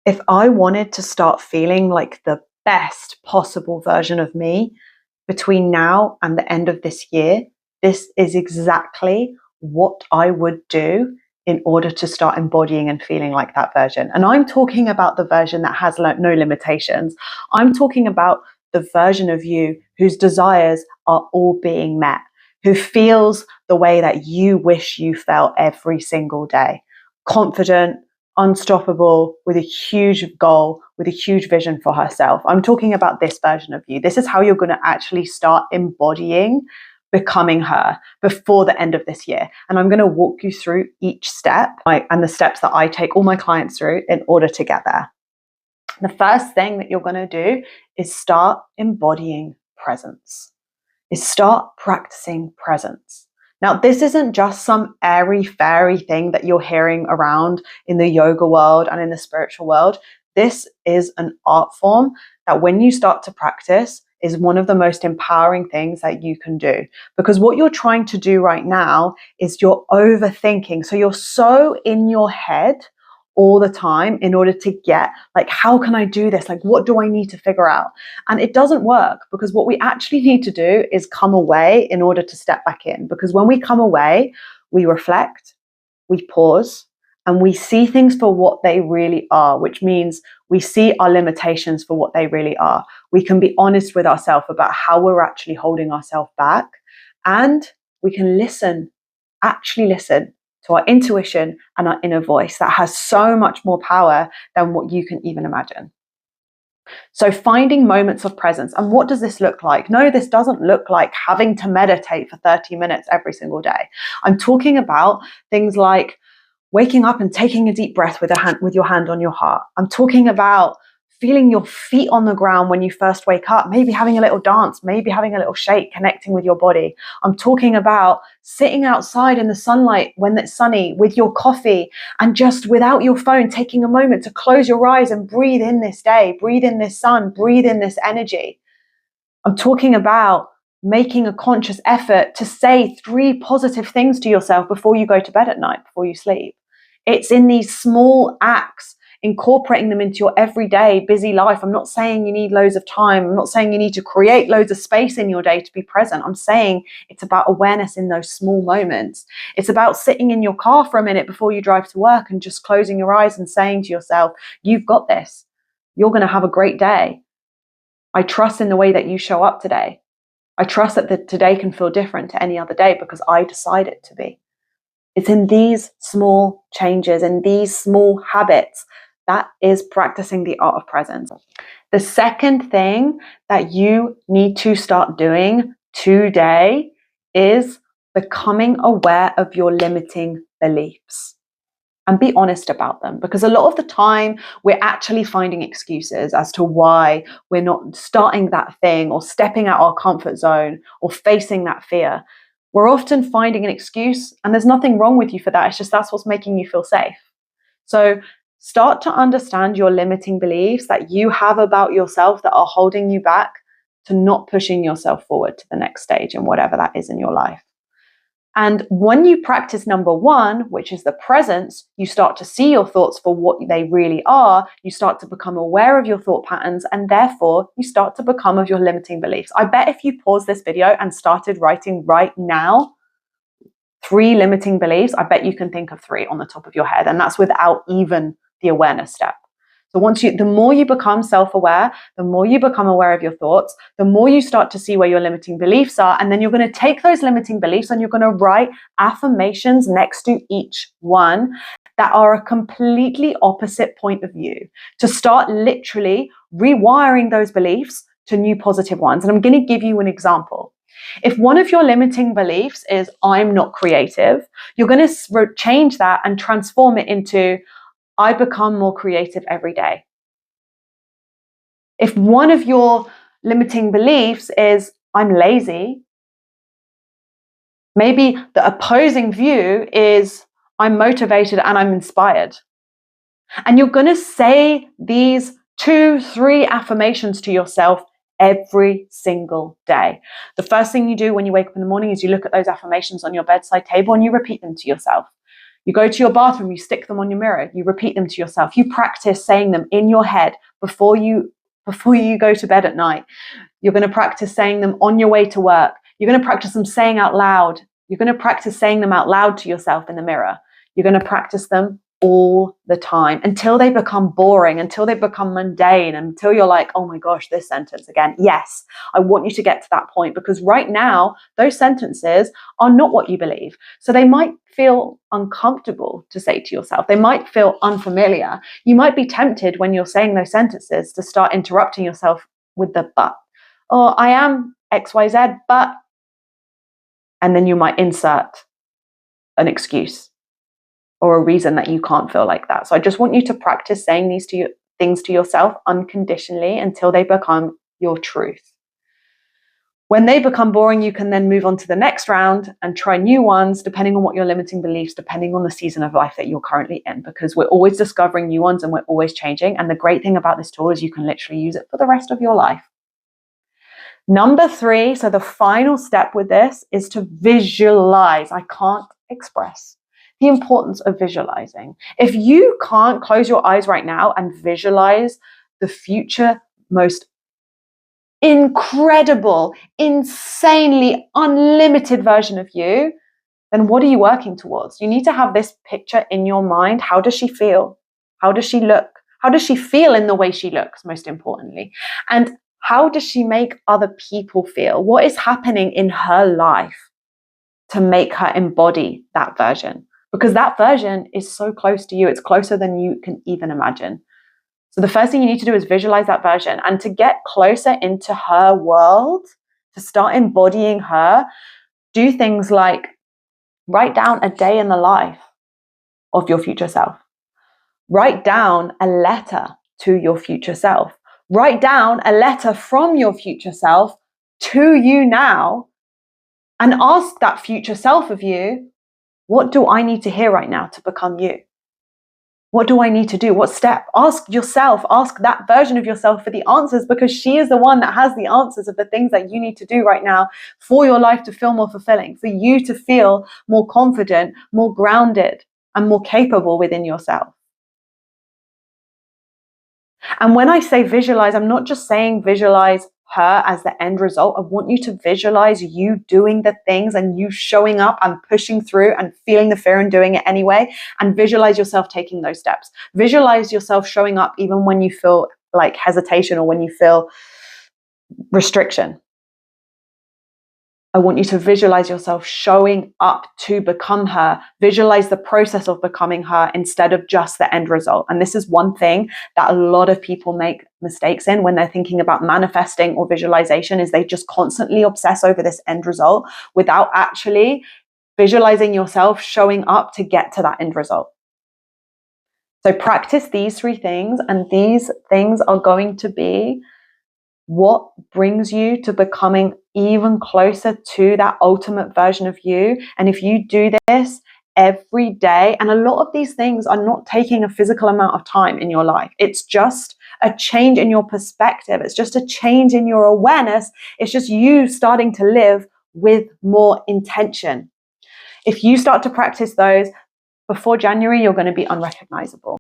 If I wanted to start feeling like the best possible version of me between now and the end of this year, this is exactly what I would do in order to start embodying and feeling like that version. And I'm talking about the version that has no limitations. I'm talking about the version of you whose desires are all being met, who feels the way that you wish you felt every single day. Confident, unstoppable, with a huge goal, with a huge vision for herself. I'm talking about this version of you. This is how you're going to actually start embodying becoming her before the end of this year. And I'm going to walk you through each step and the steps that I take all my clients through in order to get there. The first thing that you're going to do is start embodying presence, is start practicing presence. Now, this isn't just some airy fairy thing that you're hearing around in the yoga world and in the spiritual world. This is an art form that when you start to practice is one of the most empowering things that you can do. Because what you're trying to do right now is you're overthinking. So you're so in your head all the time in order to get like, how can I do this? Like, what do I need to figure out? And it doesn't work, because what we actually need to do is come away in order to step back in. Because when we come away, we reflect, we pause, and we see things for what they really are, which means we see our limitations for what they really are. We can be honest with ourselves about how we're actually holding ourselves back, and we can actually listen to our intuition and our inner voice that has so much more power than what you can even imagine. So finding moments of presence. And what does this look like? No, this doesn't look like having to meditate for 30 minutes every single day. I'm talking about things like waking up and taking a deep breath with your hand on your heart. I'm talking about feeling your feet on the ground when you first wake up, maybe having a little dance, maybe having a little shake, connecting with your body. I'm talking about sitting outside in the sunlight when it's sunny with your coffee and just without your phone, taking a moment to close your eyes and breathe in this day, breathe in this sun, breathe in this energy. I'm talking about making a conscious effort to say 3 positive things to yourself before you go to bed at night, before you sleep. It's in these small acts, incorporating them into your everyday busy life. I'm not saying you need loads of time. I'm not saying you need to create loads of space in your day to be present. I'm saying it's about awareness in those small moments. It's about sitting in your car for a minute before you drive to work and just closing your eyes and saying to yourself, you've got this. You're going to have a great day. I trust in the way that you show up today. I trust that today can feel different to any other day because I decide it to be. It's in these small changes, in these small habits, that is practicing the art of presence. The second thing that you need to start doing today is becoming aware of your limiting beliefs. And be honest about them, because a lot of the time we're actually finding excuses as to why we're not starting that thing or stepping out our comfort zone or facing that fear. We're often finding an excuse, and there's nothing wrong with you for that. It's just that's what's making you feel safe. So start to understand your limiting beliefs that you have about yourself that are holding you back to not pushing yourself forward to the next stage and whatever that is in your life. And when you practice number 1, which is the presence, you start to see your thoughts for what they really are. You start to become aware of your thought patterns, and therefore you start to become of your limiting beliefs. I bet if you paused this video and started writing right now 3 limiting beliefs, I bet you can think of 3 on the top of your head. And that's without even the awareness step. So the more you become self-aware, the more you become aware of your thoughts, the more you start to see where your limiting beliefs are. And then you're going to take those limiting beliefs and you're going to write affirmations next to each one that are a completely opposite point of view to start literally rewiring those beliefs to new positive ones. And I'm going to give you an example. If one of your limiting beliefs is I'm not creative, you're going to change that and transform it into I become more creative every day. If one of your limiting beliefs is I'm lazy, maybe the opposing view is I'm motivated and I'm inspired. And you're going to say these 2-3 affirmations to yourself every single day. The first thing you do when you wake up in the morning is you look at those affirmations on your bedside table and you repeat them to yourself. You go to your bathroom, you stick them on your mirror, you repeat them to yourself. You practice saying them in your head before you go to bed at night. You're going to practice saying them on your way to work. You're going to practice them saying out loud. You're going to practice saying them out loud to yourself in the mirror. You're going to practice them all the time until they become boring, until they become mundane, until you're like, oh my gosh, this sentence again. Yes, I want you to get to that point, because right now, those sentences are not what you believe. So they might feel uncomfortable to say to yourself. They might feel unfamiliar. You might be tempted when you're saying those sentences to start interrupting yourself with the but. Oh, I am XYZ, but, and then you might insert an excuse or a reason that you can't feel like that. So I just want you to practice saying these things to yourself unconditionally until they become your truth. When they become boring, you can then move on to the next round and try new ones, depending on what your limiting beliefs, depending on the season of life that you're currently in, because we're always discovering new ones and we're always changing. And the great thing about this tool is you can literally use it for the rest of your life. Number 3, so the final step with this is to visualize. I can't express the importance of visualizing. If you can't close your eyes right now and visualize the future, most incredible, insanely unlimited version of you, then what are you working towards? You need to have this picture in your mind. How does she feel? How does she look? How does she feel in the way she looks, most importantly? And how does she make other people feel? What is happening in her life to make her embody that version? Because that version is so close to you. It's closer than you can even imagine. So the first thing you need to do is visualize that version. And to get closer into her world, to start embodying her, do things like write down a day in the life of your future self. Write down a letter to your future self. Write down a letter from your future self to you now, and ask that future self of you, what do I need to hear right now to become you? What do I need to do? What step? Ask yourself, ask that version of yourself for the answers, because she is the one that has the answers of the things that you need to do right now for your life to feel more fulfilling, for you to feel more confident, more grounded, and more capable within yourself. And when I say visualize, I'm not just saying visualize her as the end result. I want you to visualize you doing the things and you showing up and pushing through and feeling the fear and doing it anyway. And visualize yourself taking those steps. Visualize yourself showing up even when you feel like hesitation or when you feel restriction. I want you to visualize yourself showing up to become her. Visualize the process of becoming her instead of just the end result. And this is one thing that a lot of people make mistakes in when they're thinking about manifesting or visualization, is they just constantly obsess over this end result without actually visualizing yourself showing up to get to that end result. So practice these 3 things, and these things are going to be what brings you to becoming even closer to that ultimate version of you. And if you do this every day, and a lot of these things are not taking a physical amount of time in your life, it's just a change in your perspective. It's just a change in your awareness. It's just you starting to live with more intention. If you start to practice those before January, you're going to be unrecognizable.